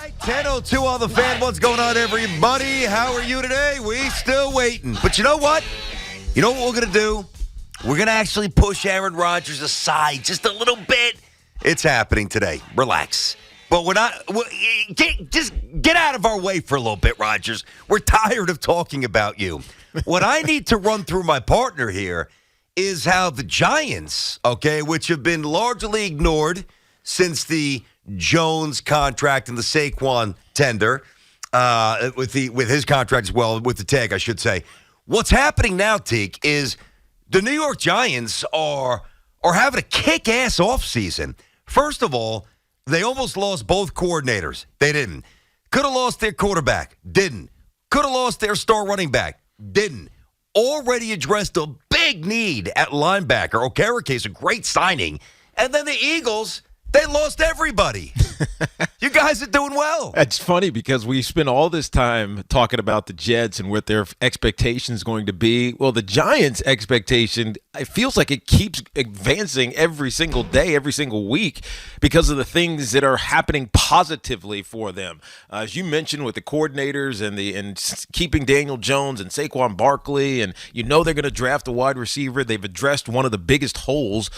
10:02 on the fan. What's going on, everybody? How are you today? We still waiting. But you know what? You know what we're going to do? We're going to actually push Aaron Rodgers aside just a little bit. It's happening today. Relax. But we're not. Just get out of our way for a little bit, Rodgers. We're tired of talking about you. What I need to run through my partner here is how the Giants, okay, which have been largely ignored since the Jones contract and the Saquon tender, with his contract as well, with the tag, I should say. What's happening now, Teak, is the New York Giants are having a kick-ass offseason. First of all, they almost lost both coordinators. They didn't. Could have lost their quarterback. Didn't. Could have lost their star running back. Didn't. Already addressed a big need at linebacker. Okereke, a great signing. And then the Eagles, they lost everybody. You guys are doing well. It's funny because we spent all this time talking about the Jets and what their expectations going to be. Well, the Giants' expectation, it feels like it keeps advancing every single day, every single week because of the things that are happening positively for them. As you mentioned with the coordinators and keeping Daniel Jones and Saquon Barkley, and you know they're going to draft a wide receiver. They've addressed one of the biggest holes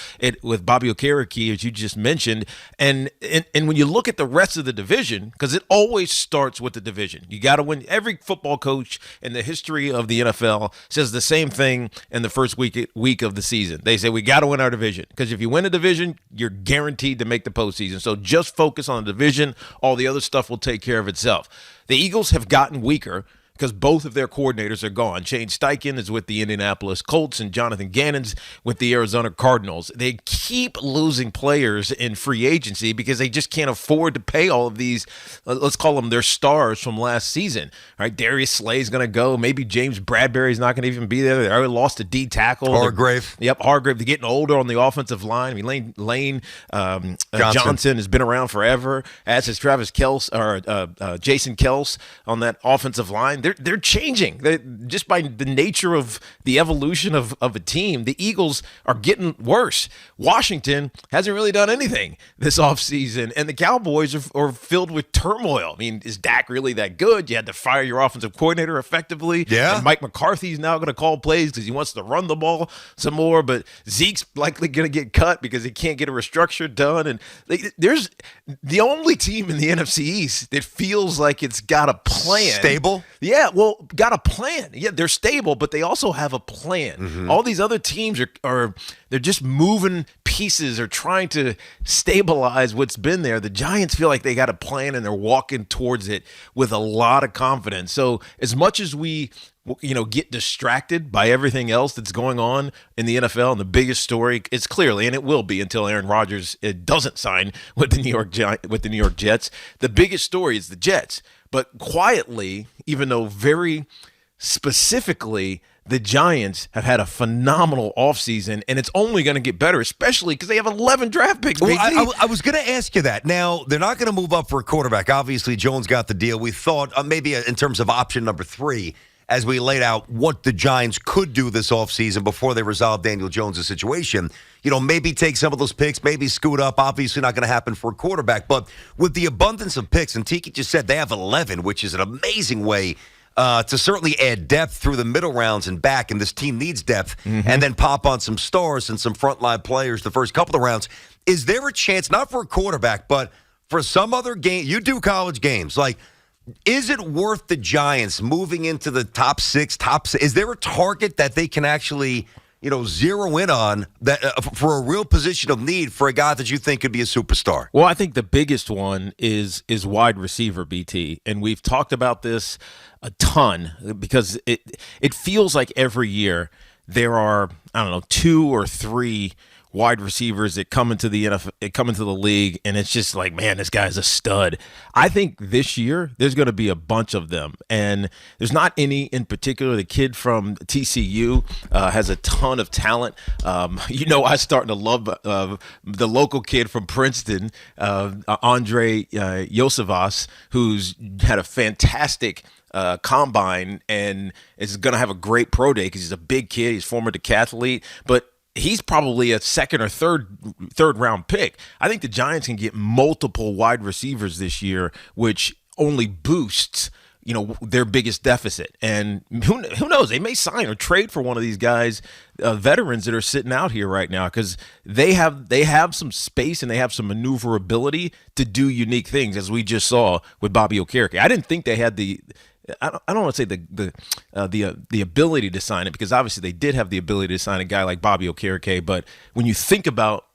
with Bobby Okereke, as you just mentioned. And when you look at the rest of the division, because it always starts with the division. You got to win. Every football coach in the history of the NFL says the same thing in the first week of the season. They say we got to win our division because if you win a division, you're guaranteed to make the postseason. So just focus on the division. All the other stuff will take care of itself. The Eagles have gotten weaker because both of their coordinators are gone. Shane Steichen is with the Indianapolis Colts, and Jonathan Gannon's with the Arizona Cardinals. They keep losing players in free agency because they just can't afford to pay all of these, let's call them their stars from last season. All right, Darius Slay's going to go. Maybe James Bradbury's not going to even be there. They already lost a D tackle. Hargrave. Hargrave. They're getting older on the offensive line. I mean, Lane Johnson has been around forever, as has Travis Kelce or Jason Kelce on that offensive line. They're changing. Just by the nature of the evolution of a team, the Eagles are getting worse. Washington hasn't really done anything this offseason, and the Cowboys are filled with turmoil. I mean, is Dak really that good? You had to fire your offensive coordinator effectively. Yeah. And Mike McCarthy's now going to call plays because he wants to run the ball some more, but Zeke's likely going to get cut because he can't get a restructure done. And there's the only team in the NFC East that feels like it's got a plan. Stable? Yeah, well, got a plan. Yeah, they're stable, but they also have a plan. Mm-hmm. All these other teams are they're just moving pieces or trying to stabilize what's been there. The Giants feel like they got a plan and they're walking towards it with a lot of confidence. So as much as we get distracted by everything else that's going on in the NFL, and the biggest story, it's clearly, and it will be until Aaron Rodgers doesn't sign with the New York Jets. The biggest story is the Jets. But quietly, even though very specifically, the Giants have had a phenomenal offseason, and it's only going to get better, especially because they have 11 draft picks. Well, I was going to ask you that. Now, they're not going to move up for a quarterback. Obviously, Jones got the deal. We thought maybe in terms of option number 3, as we laid out what the Giants could do this offseason before they resolve Daniel Jones' situation. Maybe take some of those picks, maybe scoot up. Obviously not going to happen for a quarterback. But with the abundance of picks, and Tiki just said they have 11, which is an amazing way to certainly add depth through the middle rounds and back, and this team needs depth, and then pop on some stars and some frontline players the first couple of rounds. Is there a chance, not for a quarterback, but for some other game? You do college games. Is it worth the Giants moving into the top 6? Is there a target that they can actually zero in on that for a real position of need for a guy that you think could be a superstar? Well, I think the biggest one is wide receiver, BT, and we've talked about this a ton because it feels like every year there are 2 or 3 wide receivers that come into the NFL, come into the league, and it's just like, man, this guy's a stud. I think this year there's going to be a bunch of them, and there's not any in particular. The kid from TCU has a ton of talent. I starting to love the local kid from Princeton, Andre Yosevas, who's had a fantastic combine and is going to have a great pro day because he's a big kid. He's former decathlete, but he's probably a second or third round pick. I think the Giants can get multiple wide receivers this year, which only boosts their biggest deficit. And who knows? They may sign or trade for one of these guys, veterans that are sitting out here right now, because they have some space and they have some maneuverability to do unique things, as we just saw with Bobby Okereke. I didn't think they had I don't want to say the ability to sign it, because obviously they did have the ability to sign a guy like Bobby Okereke. But when you think about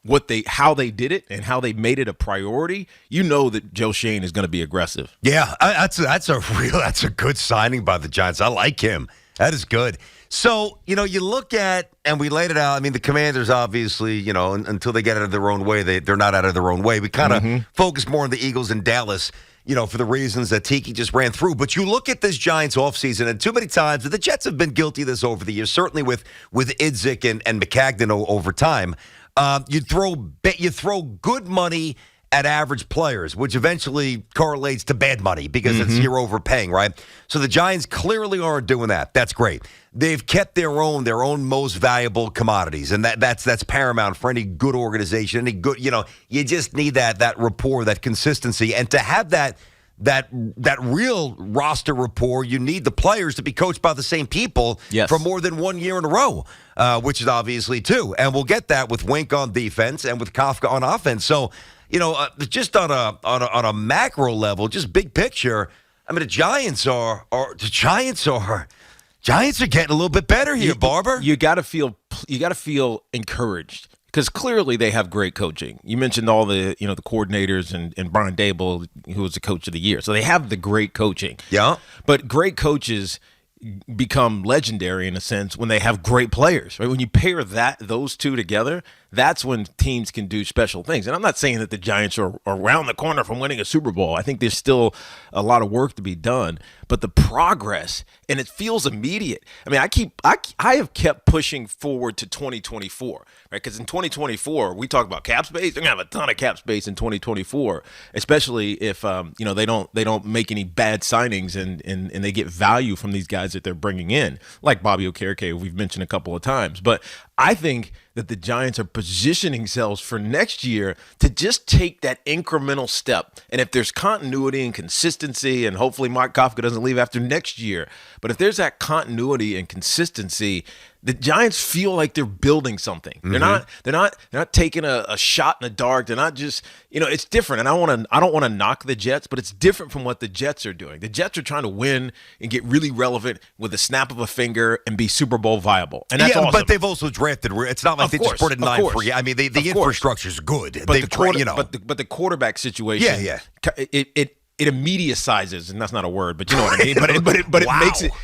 how they did it and how they made it a priority, you know that Joe Shane is going to be aggressive. Yeah, that's a good signing by the Giants. I like him. That is good. So, you look at, and we laid it out. I mean, the Commanders, obviously, until they get out of their own way, they're not out of their own way. We kind of focus more on the Eagles and Dallas, for the reasons that Tiki just ran through. But you look at this Giants offseason, and too many times, the Jets have been guilty of this over the years, certainly with Idzik and McCagnon over time. You throw good money at average players, which eventually correlates to bad money because you're overpaying, right? So the Giants clearly aren't doing that. That's great. They've kept their own most valuable commodities, and that's paramount for any good organization. Any good, you just need that rapport, that consistency, and to have that real roster rapport, you need the players to be coached by the same people for more than 1 year in a row, which is obviously two. And we'll get that with Wink on defense and with Kafka on offense. So, just on a macro level, just big picture, I mean, the Giants are getting a little bit better here, Barber. You got to feel encouraged, because clearly they have great coaching. You mentioned all the the coordinators and Brian Dable, who was the coach of the year. So they have the great coaching. Yeah. But great coaches become legendary in a sense when they have great players, right? When you pair those two together, that's when teams can do special things. And I'm not saying that the Giants are around the corner from winning a Super Bowl. I think there's still a lot of work to be done, but the progress, and it feels immediate. I mean, I have kept pushing forward to 2024, right? Because in 2024, we talk about cap space. They're gonna have a ton of cap space in 2024, especially if they don't make any bad signings and they get value from these guys that they're bringing in, like Bobby Okereke, we've mentioned a couple of times. But I think that the Giants are positioning themselves for next year to just take that incremental step. And if there's continuity and consistency, and hopefully Mike Kafka doesn't leave after next year, but if there's that continuity and consistency, the Giants feel like they're building something. They're not taking a shot in the dark. They're not just, it's different. And I don't want to knock the Jets, but it's different from what the Jets are doing. The Jets are trying to win and get really relevant with the snap of a finger and be Super Bowl viable. And that's awesome. But they've also drafted. It's not like they just put it 9 for you. I mean, the infrastructure's good. But the quarterback situation, it immediatizes, and that's not a word, but you know what I mean. But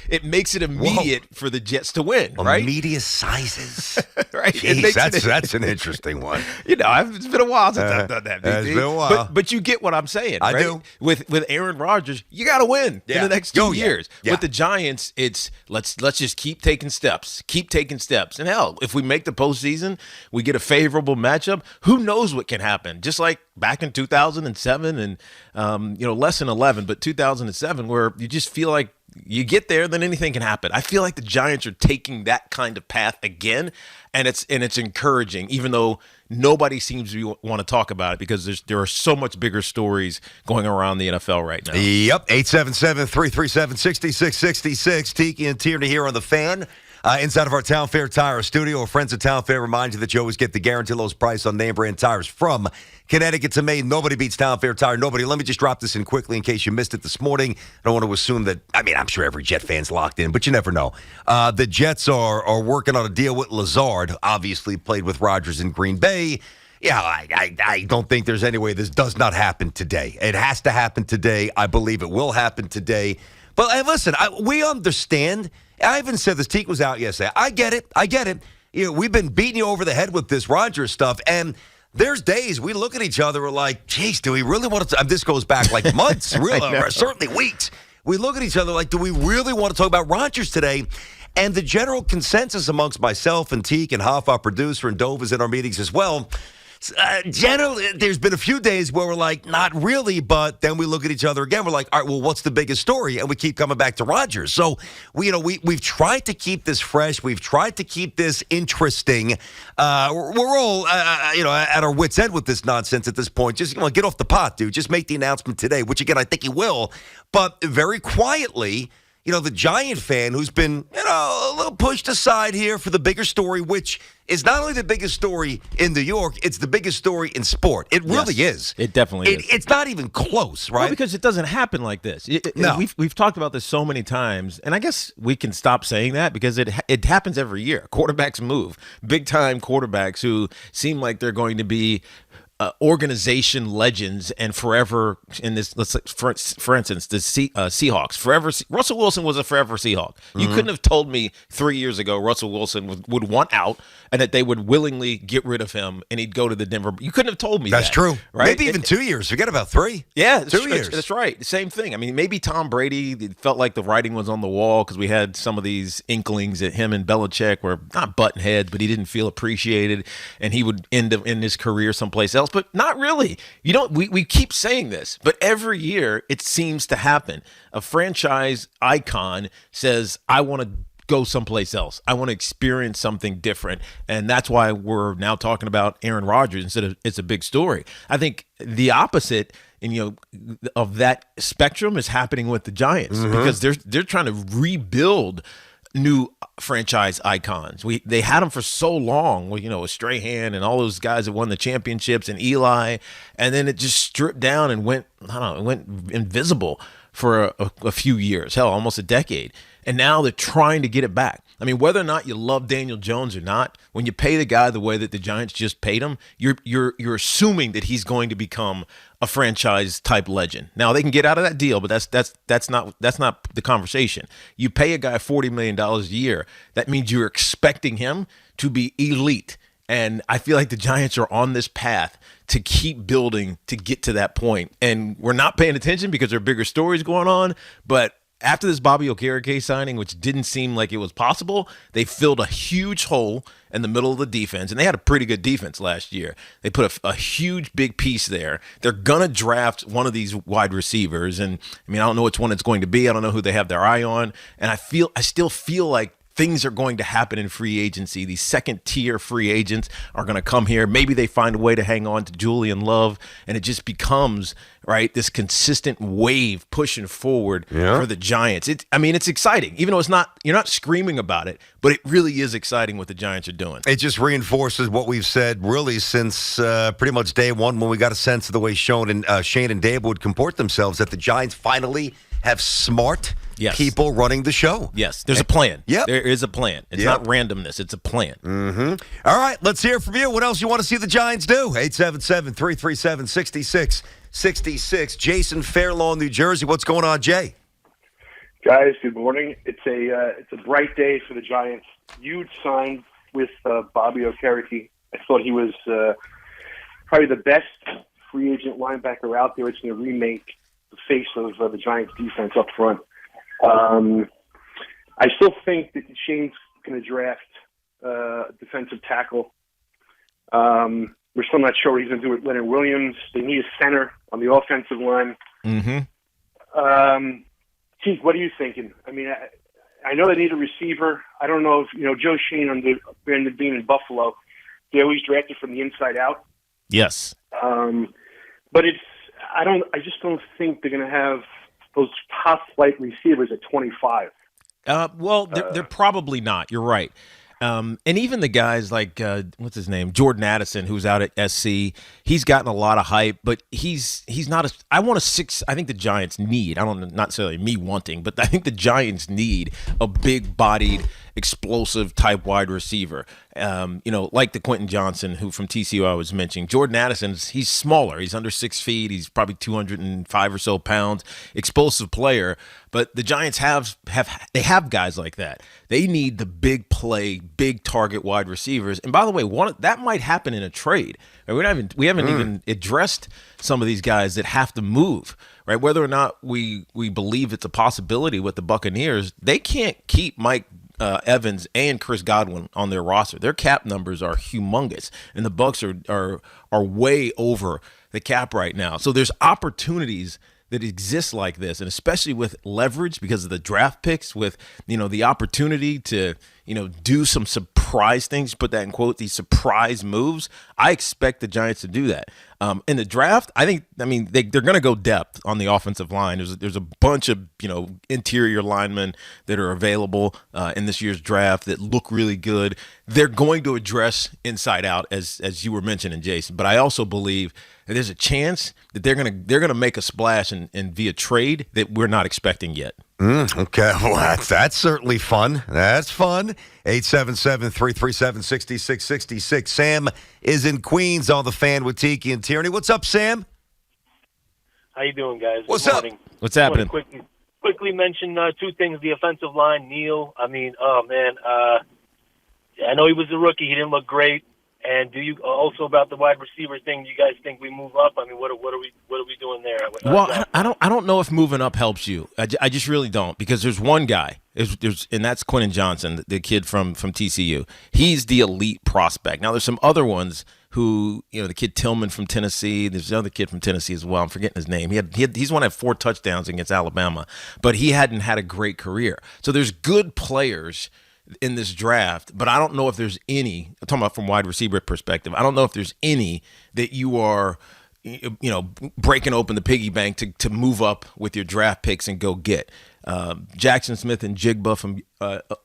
it makes it immediate for the Jets to win, right? Immediatizes, right? Jeez, that's an interesting one. It's been a while since I've done that. It's been a while, but you get what I'm saying. I right? do. With Aaron Rodgers, you got to win in the next 2 years. Yeah. With the Giants, it's let's just keep taking steps, and hell, if we make the postseason, we get a favorable matchup. Who knows what can happen? Just like back in 2007 and less than 11, but 2007, where you just feel like you get there, then anything can happen. I feel like the Giants are taking that kind of path again, and it's encouraging, even though nobody seems to want to talk about it, because there are so much bigger stories going around the NFL right now. Yep, 877-337-6666. Tiki and Tierney here on the Fan. Inside of our Town Fair Tire studio, our friends at Town Fair remind you that you always get the guaranteed lowest price on name brand tires from Connecticut to Maine. Nobody beats Town Fair Tire. Nobody. Let me just drop this in quickly in case you missed it this morning. I don't want to assume that. I mean, I'm sure every Jet fan's locked in, but you never know. The Jets are working on a deal with Lazard. Obviously, played with Rodgers in Green Bay. Yeah, I don't think there's any way this does not happen today. It has to happen today. I believe it will happen today. But hey, listen, we understand. I even said this. Teak was out yesterday. I get it. We've been beating you over the head with this Rodgers stuff, and there's days we look at each other, we're like, geez, do we really want to? This goes back like months, really, or certainly weeks. We look at each other like, do we really want to talk about Rodgers today? And the general consensus amongst myself and Teak and Hoff, our producer, and Dove is in our meetings as well, Generally, there's been a few days where we're like, not really, but then we look at each other again. We're like, all right, well, what's the biggest story? And we keep coming back to Rodgers. So, we've tried to keep this fresh. We've tried to keep this interesting. We're all, at our wits' end with this nonsense at this point. Just, get off the pot, dude. Just make the announcement today, which, again, I think he will. But very quietly, the Giant fan who's been, a little pushed aside here for the bigger story, which is not only the biggest story in New York, it's the biggest story in sport. It really is. It definitely is. It's not even close, right? Well, because it doesn't happen like this. No. We've talked about this so many times, and I guess we can stop saying that because it happens every year. Quarterbacks move. Big-time quarterbacks who seem like they're going to be organization legends and forever in this. Let's say, for instance, the Seahawks. Forever, Russell Wilson was a forever Seahawk. You couldn't have told me 3 years ago Russell Wilson would want out and that they would willingly get rid of him and he'd go to the Denver. You couldn't have told me That's that. true. Right? Maybe even 2 years. Forget about 3. Yeah, 2 years. That's right. Same thing. I mean, maybe Tom Brady, it felt like the writing was on the wall because we had some of these inklings that him and Belichick were not button heads, but he didn't feel appreciated and he would end up in his career someplace else. But not really. We keep saying this, but every year it seems to happen. A franchise icon says, I want to go someplace else. I want to experience something different. And that's why we're now talking about Aaron Rodgers instead of it's a big story. I think the opposite of that spectrum is happening with the Giants because they're trying to rebuild new franchise icons. They had them for so long, with Strahan and all those guys that won the championships and Eli, and then it just stripped down and went invisible for a few years, hell, almost a decade. And now they're trying to get it back. I mean, whether or not you love Daniel Jones or not, when you pay the guy the way that the Giants just paid him, you're assuming that he's going to become a franchise type legend. Now they can get out of that deal, but that's not the conversation. You pay a guy $40 million a year, that means you're expecting him to be elite. And I feel like the Giants are on this path to keep building to get to that point. And we're not paying attention because there are bigger stories going on, but after this Bobby Okereke signing, which didn't seem like it was possible, they filled a huge hole in the middle of the defense, and they had a pretty good defense last year. They put a huge, big piece there. They're going to draft one of these wide receivers, and, I don't know which one it's going to be. I don't know who they have their eye on, and I still feel like things are going to happen in free agency. These second-tier free agents are going to come here. Maybe they find a way to hang on to Julian Love, and it just becomes, right, this consistent wave pushing forward for the Giants. It's exciting. Even though you're not screaming about it, but it really is exciting what the Giants are doing. It just reinforces what we've said really since pretty much day one when we got a sense of the way Shane and Dave would comport themselves, that the Giants finally have smart people running the show. Yes, there's a plan. Yep. There is a plan. It's not randomness. It's a plan. All right, let's hear from you. What else you want to see the Giants do? 877-337-6666. Jason, Fairlawn, New Jersey. What's going on, Jay? Guys, good morning. It's a bright day for the Giants. Huge sign with Bobby Okereke. I thought he was probably the best free agent linebacker out there. It's going to remake the face of the Giants defense up front. I still think that Shane's going to draft a defensive tackle. We're still not sure what he's going to do with Leonard Williams. They need a center on the offensive line. Keith, what are you thinking? I know they need a receiver. I don't know if, Joe Shane under being in Buffalo, they always drafted from the inside out. Yes. But I just don't think they're going to have those top flight receivers at 25. They're probably not. You're right. And even the guys like, what's his name? Jordan Addison, who's out at SC, he's gotten a lot of hype, but he's not I think the Giants need, not necessarily me wanting, but I think the Giants need a big-bodied, explosive type wide receiver. Like the Quentin Johnson, who from TCU I was mentioning. Jordan Addison, he's smaller. He's under 6 feet. He's probably 205 or so pounds. Explosive player. But the Giants have guys like that. They need the big play, big target wide receivers. And by the way, that might happen in a trade. We haven't even addressed some of these guys that have to move. Right, whether or not we believe it's a possibility with the Buccaneers, they can't keep Mike Evans and Chris Godwin on their roster. Their cap numbers are humongous, and the Bucs are way over the cap right now. So there's opportunities that exist like this, and especially with leverage because of the draft picks, with the opportunity to do some surprise things, put that in quote, these surprise moves. I expect the Giants to do that in the draft. They're going to go depth on the offensive line. There's a bunch of interior linemen that are available in this year's draft that look really good. They're going to address inside out, as you were mentioning, Jason. But I also believe that there's a chance that they're gonna make a splash and via trade that we're not expecting yet. Okay, well, that's certainly fun. That's fun. 877-337-6666. Sam is in Queens on the Fan with Tiki and Tierney. What's up, Sam? How you doing, guys? What's up? What's happening? Quickly mention two things. The offensive line, Neal. I know he was a rookie. He didn't look great. And do you also about the wide receiver thing? Do you guys think we move up? I mean, what are we doing there? Well, I don't know if moving up helps you. I just really don't, because there's one guy, and that's Quentin Johnson, the kid from TCU. He's the elite prospect. Now there's some other ones who, the kid Tillman from Tennessee. There's another kid from Tennessee as well. I'm forgetting his name. He's one that had 4 touchdowns against Alabama, but he hadn't had a great career. So there's good players in this draft, but I don't know if there's any, I'm talking about from wide receiver perspective, I don't know if there's any that you are, breaking open the piggy bank to move up with your draft picks and go get. Jackson Smith and Jigba from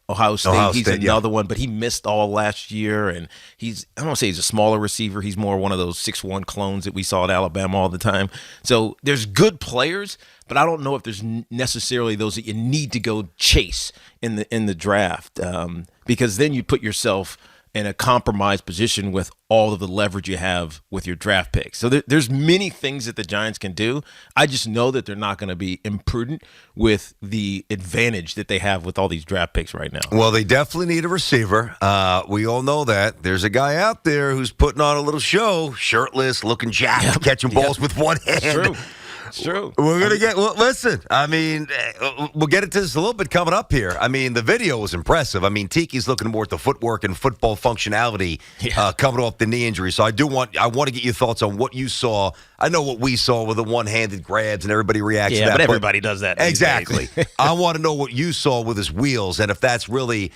Ohio State. He's another one, but he missed all last year, and I don't want to say he's a smaller receiver. He's more one of those 6'1" clones that we saw at Alabama all the time. So there's good players, but I don't know if there's necessarily those that you need to go chase in the draft, because then you put yourself in a compromised position with all of the leverage you have with your draft picks. So there's many things that the Giants can do. I just know that they're not going to be imprudent with the advantage that they have with all these draft picks right now. Well, they definitely need a receiver. We all know that. There's a guy out there who's putting on a little show, shirtless, looking jacked, catching balls with one hand. It's true. It's true. We're going to get, well, listen, we'll get into this a little bit coming up here. The video was impressive. Tiki's looking more at the footwork and football functionality coming off the knee injury. So I want to get your thoughts on what you saw. I know what we saw with the one-handed grabs and everybody reacts to that. But everybody does that. Exactly. I want to know what you saw with his wheels, and if that's really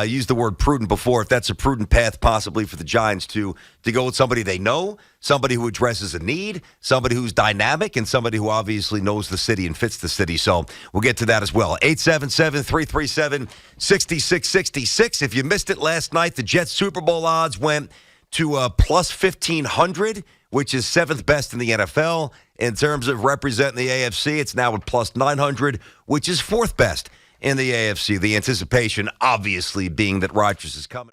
used the word prudent before, if that's a prudent path possibly for the Giants to go with somebody they know, somebody who addresses a need, somebody who's dynamic, and somebody who obviously knows the city and fits the city. So we'll get to that as well. 877-337-6666. If you missed it last night, the Jets Super Bowl odds went to plus 1,500, which is 7th best in the NFL. In terms of representing the AFC, it's now at plus 900, which is 4th best in the AFC. The anticipation, obviously, being that Rodgers is coming.